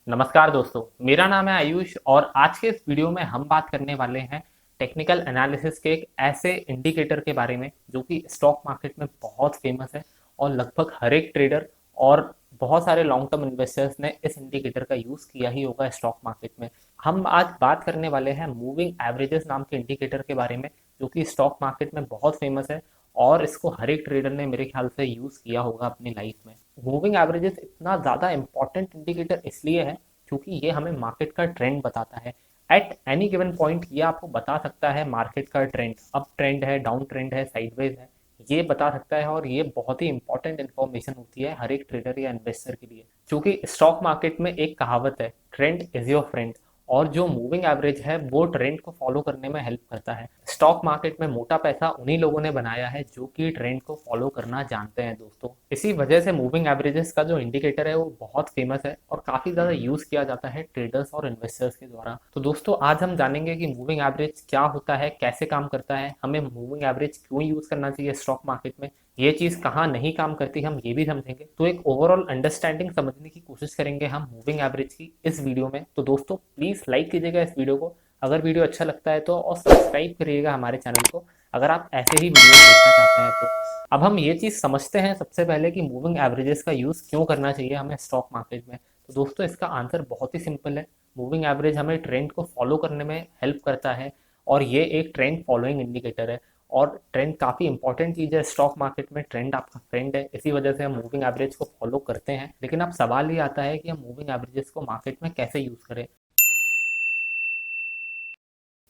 नमस्कार दोस्तों, मेरा नाम है आयुष और आज के इस वीडियो में हम बात करने वाले हैं टेक्निकल एनालिसिस के एक ऐसे इंडिकेटर के बारे में जो कि स्टॉक मार्केट में बहुत फेमस है और लगभग हर एक ट्रेडर और बहुत सारे लॉन्ग टर्म इन्वेस्टर्स ने इस इंडिकेटर का यूज़ किया ही होगा स्टॉक मार्केट में। हम आज बात करने वाले हैं मूविंग एवरेजेस नाम के इंडिकेटर के बारे में जो कि स्टॉक मार्केट में बहुत फेमस है और इसको हर एक ट्रेडर ने मेरे ख्याल से यूज़ किया होगा अपनी लाइफ में। मूविंग एवरेजेस इतना ज़्यादा इंपॉर्टेंट इंडिकेटर इसलिए है क्योंकि ये हमें मार्केट का ट्रेंड बताता है। एट एनी गिवन पॉइंट ये आपको बता सकता है मार्केट का ट्रेंड, अप ट्रेंड है, डाउन ट्रेंड है, साइडवेज है, ये बता सकता है और ये बहुत ही इंपॉर्टेंट इन्फॉर्मेशन होती है हर एक ट्रेडर या इन्वेस्टर के लिए। क्योंकि स्टॉक मार्केट में एक कहावत है, ट्रेंड इज योर फ्रेंड, और जो मूविंग एवरेज है वो ट्रेंड को फॉलो करने में हेल्प करता है। स्टॉक मार्केट में मोटा पैसा उन्हीं लोगों ने बनाया है जो कि ट्रेंड को फॉलो करना जानते हैं दोस्तों। इसी वजह से मूविंग एवरेजेस का जो इंडिकेटर है वो बहुत फेमस है और काफी ज्यादा यूज किया जाता है ट्रेडर्स और इन्वेस्टर्स के द्वारा। तो दोस्तों आज हम जानेंगे कि मूविंग एवरेज क्या होता है, कैसे काम करता है, हमें मूविंग एवरेज क्यों यूज करना चाहिए स्टॉक मार्केट में, ये चीज कहाँ नहीं काम करती हम ये भी समझेंगे। तो एक ओवरऑल अंडरस्टैंडिंग समझने की कोशिश करेंगे हम मूविंग एवरेज की इस वीडियो में। तो दोस्तों प्लीज लाइक कीजिएगा इस वीडियो को अगर वीडियो अच्छा लगता है तो, और सब्सक्राइब करिएगा हमारे चैनल को अगर आप ऐसे ही वीडियो देखना चाहते हैं तो। अब हम ये चीज समझते हैं सबसे पहले कि मूविंग एवरेजेस का यूज क्यों करना चाहिए हमें स्टॉक मार्केट में। तो दोस्तों इसका आंसर बहुत ही सिंपल है। मूविंग एवरेज हमें ट्रेंड को फॉलो करने में हेल्प करता है और ये एक ट्रेंड फॉलोइंग इंडिकेटर है और ट्रेंड काफ़ी इंपॉर्टेंट चीज़ है स्टॉक मार्केट में। ट्रेंड आपका फ्रेंड है, इसी वजह से हम मूविंग एवरेज को फॉलो करते हैं। लेकिन अब सवाल ये आता है कि हम मूविंग एवरेजेस को मार्केट में कैसे यूज़ करें।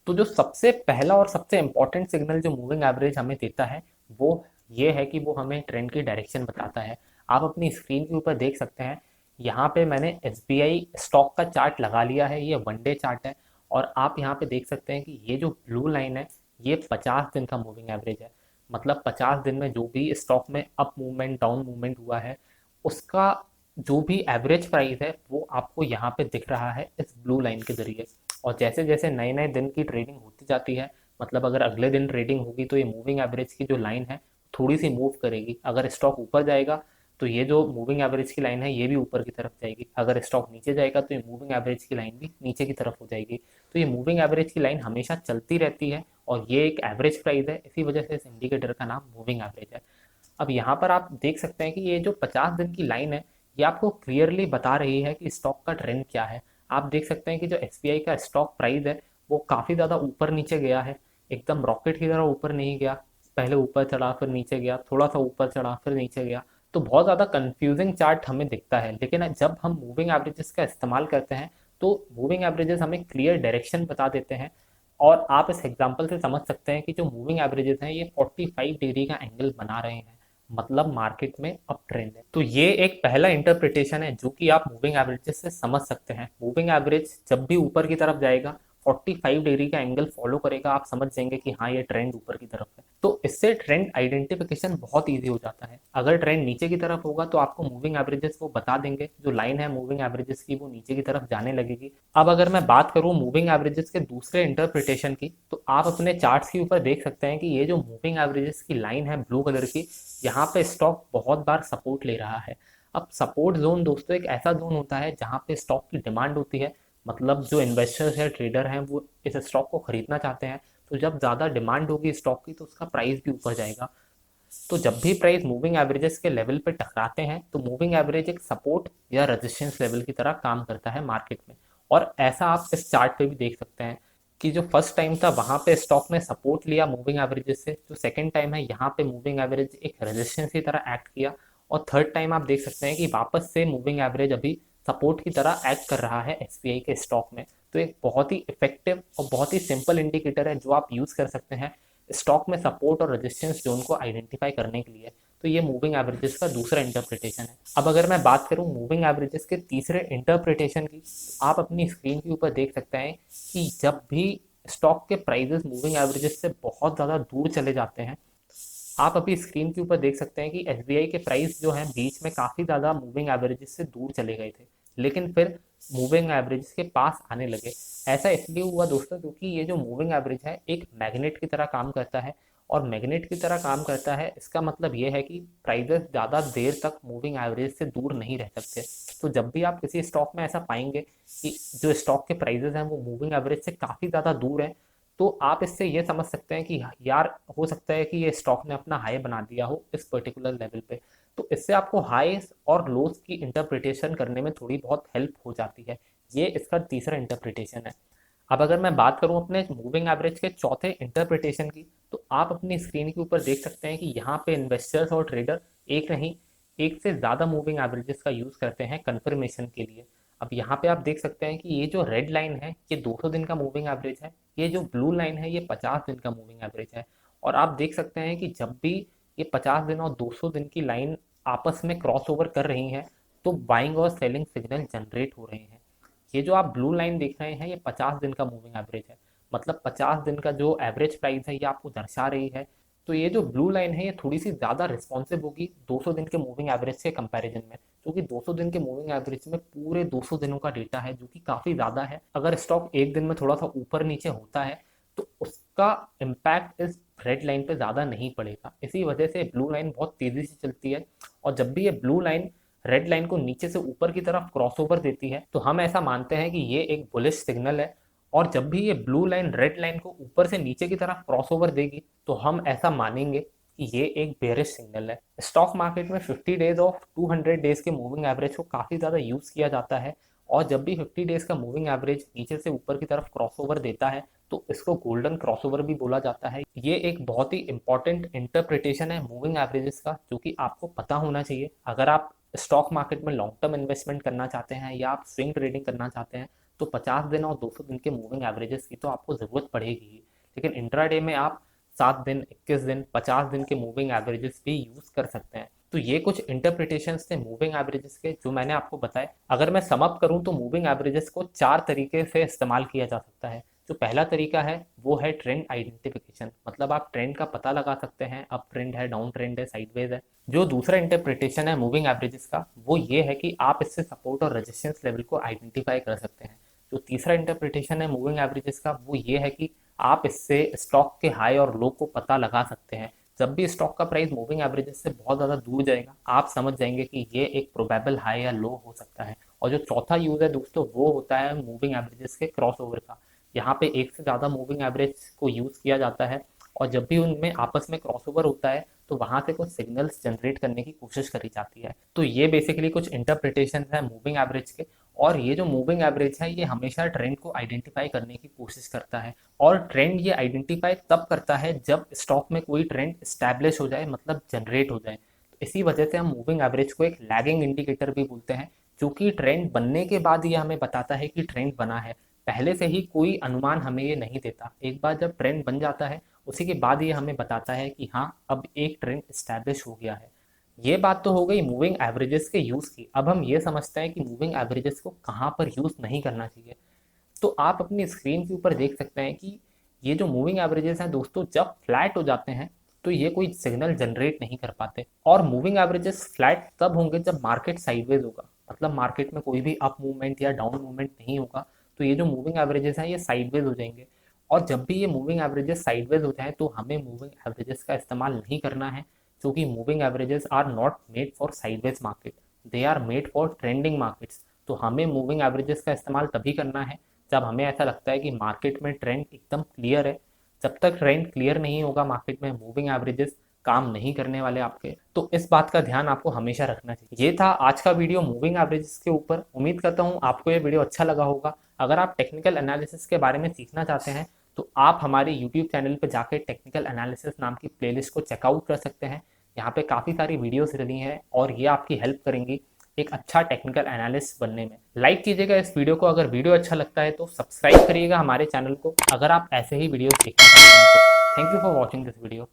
तो जो सबसे पहला और सबसे इंपॉर्टेंट सिग्नल जो मूविंग एवरेज हमें देता है वो ये है कि वो हमें ट्रेंड की डायरेक्शन बताता है। आप अपनी स्क्रीन के ऊपर देख सकते हैं, यहाँ पे मैंने एसबीआई स्टॉक का चार्ट लगा लिया है, ये वन डे चार्ट है और आप यहाँ पे देख सकते हैं कि ये जो ब्लू लाइन है ये 50 दिन का मूविंग एवरेज है। मतलब 50 दिन में जो भी स्टॉक में अप मूवमेंट डाउन मूवमेंट हुआ है उसका जो भी एवरेज प्राइस है वो आपको यहाँ पे दिख रहा है इस ब्लू लाइन के जरिए। और जैसे जैसे नए नए दिन की ट्रेडिंग होती जाती है, मतलब अगर अगले दिन ट्रेडिंग होगी तो ये मूविंग एवरेज की जो लाइन है थोड़ी सी मूव करेगी। अगर स्टॉक ऊपर जाएगा तो ये जो मूविंग एवरेज की लाइन है ये भी ऊपर की तरफ जाएगी, अगर स्टॉक नीचे जाएगा तो ये मूविंग एवरेज की लाइन भी नीचे की तरफ हो जाएगी। तो ये मूविंग एवरेज की लाइन हमेशा चलती रहती है और ये एक एवरेज प्राइस है, इसी वजह से इस इंडिकेटर का नाम मूविंग एवरेज है। अब यहाँ पर आप देख सकते हैं कि ये जो 50 दिन की लाइन है ये आपको क्लियरली बता रही है कि स्टॉक का ट्रेंड क्या है। आप देख सकते हैं कि जो एसबीआई का स्टॉक प्राइस है वो काफ़ी ज़्यादा ऊपर नीचे गया है, एकदम रॉकेट की तरह ऊपर नहीं गया, पहले ऊपर चढ़ा फिर नीचे गया, थोड़ा सा ऊपर चढ़ा फिर नीचे गया। तो बहुत ज़्यादा कंफ्यूजिंग चार्ट हमें दिखता है। लेकिन जब हम मूविंग एवरेजेस का इस्तेमाल करते हैं तो मूविंग एवरेजेस हमें क्लियर डायरेक्शन बता देते हैं। और आप इस एग्जांपल से समझ सकते हैं कि जो मूविंग एवरेजेस हैं ये 45 डिग्री का एंगल बना रहे हैं, मतलब मार्केट में अप ट्रेंड है। तो ये एक पहला इंटरप्रिटेशन है जो कि आप मूविंग एवरेजेस से समझ सकते हैं। मूविंग एवरेज जब भी ऊपर की तरफ जाएगा 45 डिग्री का एंगल फॉलो करेगा, आप समझ जाएंगे कि हाँ ये ट्रेंड ऊपर की तरफ है। तो इससे ट्रेंड आइडेंटिफिकेशन बहुत ईजी हो जाता है। अगर ट्रेंड नीचे की तरफ होगा तो आपको मूविंग एवरेजेस वो बता देंगे, जो लाइन है मूविंग एवरेजेस की वो नीचे की तरफ जाने लगेगी। अब अगर मैं बात करूं मूविंग एवरेजेस के दूसरे इंटरप्रिटेशन की, तो आप अपने चार्ट्स के ऊपर देख सकते हैं कि ये जो मूविंग एवरेजेस की लाइन है ब्लू कलर की, यहाँ पे स्टॉक बहुत बार सपोर्ट ले रहा है। अब सपोर्ट जोन दोस्तों एक ऐसा जोन होता है जहाँ पे स्टॉक की डिमांड होती है, मतलब जो इन्वेस्टर्स है ट्रेडर हैं वो इस स्टॉक को खरीदना चाहते हैं। तो जब ज़्यादा डिमांड होगी स्टॉक की तो उसका प्राइस भी ऊपर जाएगा। तो जब भी प्राइस मूविंग एवरेजेस के लेवल पे टकराते हैं तो मूविंग एवरेज एक सपोर्ट या रेजिस्टेंस लेवल की तरह काम करता है मार्केट में। और ऐसा आप इस चार्ट पे भी देख सकते हैं कि जो फर्स्ट टाइम था वहां पे स्टॉक ने सपोर्ट लिया मूविंग एवरेजेस से, जो सेकंड टाइम है यहाँ पे मूविंग एवरेज एक रेजिस्टेंस की तरह एक्ट किया, और थर्ड टाइम आप देख सकते हैं कि वापस से मूविंग एवरेज अभी सपोर्ट की तरह एक्ट कर रहा है एसबीआई के स्टॉक में। तो एक बहुत ही इफेक्टिव और बहुत ही सिंपल इंडिकेटर है जो आप यूज कर सकते हैं स्टॉक में सपोर्ट और रेजिस्टेंस जोन को आइडेंटिफाई करने के लिए। तो ये मूविंग एवरेजेस का दूसरा इंटरप्रिटेशन है। अब अगर मैं बात करूं मूविंग एवरेजेस के तीसरे इंटरप्रिटेशन की, आप अपनी स्क्रीन के ऊपर देख सकते हैं कि जब भी स्टॉक के प्राइजेस मूविंग एवरेजेस से बहुत ज़्यादा दूर चले जाते हैं, आप अभी स्क्रीन के ऊपर देख सकते हैं कि एसबीआई के प्राइस जो हैं बीच में काफ़ी ज़्यादा मूविंग एवरेजेस से दूर चले गए थे, लेकिन फिर मूविंग एवरेजेस के पास आने लगे। ऐसा इसलिए हुआ दोस्तों क्योंकि ये जो मूविंग एवरेज है एक मैग्नेट की तरह काम करता है, और मैग्नेट की तरह काम करता है इसका मतलब ये है कि प्राइजेस ज़्यादा देर तक मूविंग एवरेज से दूर नहीं रह सकते। तो जब भी आप किसी स्टॉक में ऐसा पाएंगे कि जो स्टॉक के प्राइजेस हैं वो मूविंग एवरेज से काफ़ी ज़्यादा दूर है, तो आप इससे ये समझ सकते हैं कि यार हो सकता है कि ये स्टॉक ने अपना हाई बना दिया हो इस पर्टिकुलर लेवल पे। तो इससे आपको हाईस और लोस की इंटरप्रिटेशन करने में थोड़ी बहुत हेल्प हो जाती है। ये इसका तीसरा इंटरप्रिटेशन है। अब अगर मैं बात करूं अपने मूविंग एवरेज के चौथे इंटरप्रिटेशन की, तो आप अपनी स्क्रीन के ऊपर देख सकते हैं कि यहाँ पे इन्वेस्टर्स और ट्रेडर एक नहीं, एक से ज़्यादा मूविंग एवरेजेस का यूज़ करते हैं कंफर्मेशन के लिए। अब यहाँ पे आप देख सकते हैं कि ये जो रेड लाइन है ये 200 दिन का मूविंग एवरेज है, ये जो ब्लू लाइन है ये 50 दिन का मूविंग एवरेज है। और आप देख सकते हैं कि जब भी ये 50 दिन और 200 दिन की लाइन आपस में क्रॉस ओवर कर रही हैं, तो बाइंग और सेलिंग सिग्नल जनरेट हो रहे हैं। ये जो आप ब्लू लाइन देख रहे हैं ये 50 दिन का मूविंग एवरेज है, मतलब 50 दिन का जो एवरेज प्राइस है ये आपको दर्शा रही है। तो ये जो ब्लू लाइन है ये थोड़ी सी ज़्यादा रिस्पॉन्सिव होगी 200 दिन के मूविंग एवरेज के कंपैरिजन में, क्योंकि 200 दिन के मूविंग एवरेज में पूरे 200 दिनों का डेटा है जो कि काफ़ी ज़्यादा है। अगर स्टॉक एक दिन में थोड़ा सा ऊपर नीचे होता है तो उसका इम्पैक्ट इस रेड लाइन पे ज़्यादा नहीं पड़ेगा। इसी वजह से ब्लू लाइन बहुत तेज़ी से चलती है, और जब भी ये ब्लू लाइन रेड लाइन को नीचे से ऊपर की तरफ क्रॉसओवर देती है तो हम ऐसा मानते हैं कि ये एक बुलिश सिग्नल है। और जब भी ये ब्लू लाइन रेड लाइन को ऊपर से नीचे की तरफ क्रॉसओवर देगी तो हम ऐसा मानेंगे कि ये एक बेयरिश सिग्नल है। स्टॉक मार्केट में 50 डेज और 200 डेज के मूविंग एवरेज को काफ़ी ज़्यादा यूज़ किया जाता है, और जब भी 50 डेज का मूविंग एवरेज नीचे से ऊपर की तरफ क्रॉसओवर देता है तो इसको गोल्डन क्रॉसओवर भी बोला जाता है। ये एक बहुत ही इंपॉर्टेंट इंटरप्रिटेशन है मूविंग एवरेजेस का, जो कि आपको पता होना चाहिए अगर आप स्टॉक मार्केट में लॉन्ग टर्म इन्वेस्टमेंट करना चाहते हैं या आप स्विंग ट्रेडिंग करना चाहते हैं। तो 50 दिन और 200 दिन के मूविंग एवरेजेस की तो आपको ज़रूरत पड़ेगी, लेकिन इंट्राडे में आप 7 दिन, 21 दिन, 50 दिन के मूविंग एवरेजेस भी यूज़ कर सकते हैं। तो ये कुछ इंटरप्रिटेशंस थे मूविंग एवरेजेस के जो मैंने आपको बताए। अगर मैं सम अप करूँ तो मूविंग एवरेजेस को 4 तरीके से इस्तेमाल किया जा सकता है। जो पहला तरीका है वो है ट्रेंड आइडेंटिफिकेशन, मतलब आप ट्रेंड का पता लगा सकते हैं, अप ट्रेंड है, डाउन ट्रेंड है, साइडवेज है। जो दूसरा इंटरप्रिटेशन है मूविंग एवरेजेस का वो ये है कि आप इससे सपोर्ट और रेजिस्टेंस लेवल को आइडेंटिफाई कर सकते हैं। जो तीसरा इंटरप्रिटेशन है मूविंग एवरेजेस का वो ये है कि आप इससे स्टॉक के हाई और लो को पता लगा सकते हैं। जब भी स्टॉक का प्राइस मूविंग एवरेजेस से बहुत ज़्यादा दूर जाएगा आप समझ जाएंगे कि ये एक प्रोबेबल हाई या लो हो सकता है। और जो चौथा यूज़ है दोस्तों वो होता है मूविंग एवरेजेस के क्रॉस ओवर का। यहाँ पे एक से ज़्यादा मूविंग एवरेज को यूज़ किया जाता है, और जब भी उनमें आपस में क्रॉसओवर होता है तो वहाँ से कुछ सिग्नल्स जनरेट करने की कोशिश करी जाती है। तो ये बेसिकली कुछ इंटरप्रिटेशन है मूविंग एवरेज के। और ये जो मूविंग एवरेज है ये हमेशा ट्रेंड को आइडेंटिफाई करने की कोशिश करता है, और ट्रेंड ये आइडेंटिफाई तब करता है जब स्टॉक में कोई ट्रेंड स्टैब्लिश हो जाए, मतलब जनरेट हो जाए। तो इसी वजह से हम मूविंग एवरेज को एक लैगिंग इंडिकेटर भी बोलते हैं, क्योंकि ट्रेंड बनने के बाद ये हमें बताता है कि ट्रेंड बना है। पहले से ही कोई अनुमान हमें ये नहीं देता, एक बार जब ट्रेंड बन जाता है उसी के बाद ये हमें बताता है कि हाँ अब एक ट्रेंड स्टैब्लिश हो गया है। ये बात तो हो गई मूविंग एवरेजेस के यूज़ की। अब हम ये समझते हैं कि मूविंग एवरेजेस को कहाँ पर यूज़ नहीं करना चाहिए। तो आप अपनी स्क्रीन के ऊपर देख सकते हैं कि ये जो मूविंग एवरेजेस हैं दोस्तों जब फ्लैट हो जाते हैं तो ये कोई सिग्नल जनरेट नहीं कर पाते। और मूविंग एवरेजेस फ्लैट तब होंगे जब मार्केट साइडवेज होगा, मतलब मार्केट में कोई भी अप मूवमेंट या डाउन मूवमेंट नहीं होगा, तो ये जो मूविंग एवरेजेस हैं ये साइडवेज हो जाएंगे। और जब भी ये मूविंग एवरेजेस साइडवेज हो जाए तो हमें मूविंग एवरेजेस का इस्तेमाल नहीं करना है, क्योंकि moving averages are not made for sideways market, they are made for trending markets. तो हमें मूविंग एवरेजेस का इस्तेमाल तभी करना है जब हमें ऐसा लगता है कि मार्केट में ट्रेंड एकदम क्लियर है। जब तक ट्रेंड क्लियर नहीं होगा मार्केट में मूविंग एवरेजेस काम नहीं करने वाले आपके। तो इस बात का ध्यान आपको हमेशा रखना चाहिए। ये था आज का वीडियो मूविंग एवरेजेस के ऊपर। उम्मीद करता हूँ आपको ये वीडियो अच्छा लगा होगा। अगर आप टेक्निकल एनालिसिस के बारे में सीखना चाहते हैं तो आप हमारे यूट्यूब चैनल पर जाकर टेक्निकल एनालिसिस नाम की प्लेलिस्ट को चेकआउट कर सकते हैं। यहाँ पे काफ़ी सारी वीडियोस डली हैं और ये आपकी हेल्प करेंगी एक अच्छा टेक्निकल एनालिस्ट बनने में। लाइक कीजिएगा इस वीडियो को, अगर वीडियो अच्छा लगता है तो सब्सक्राइब करिएगा हमारे चैनल को, अगर आप ऐसे ही वीडियोस देखना चाहते हैं तो। Thank you for watching this video.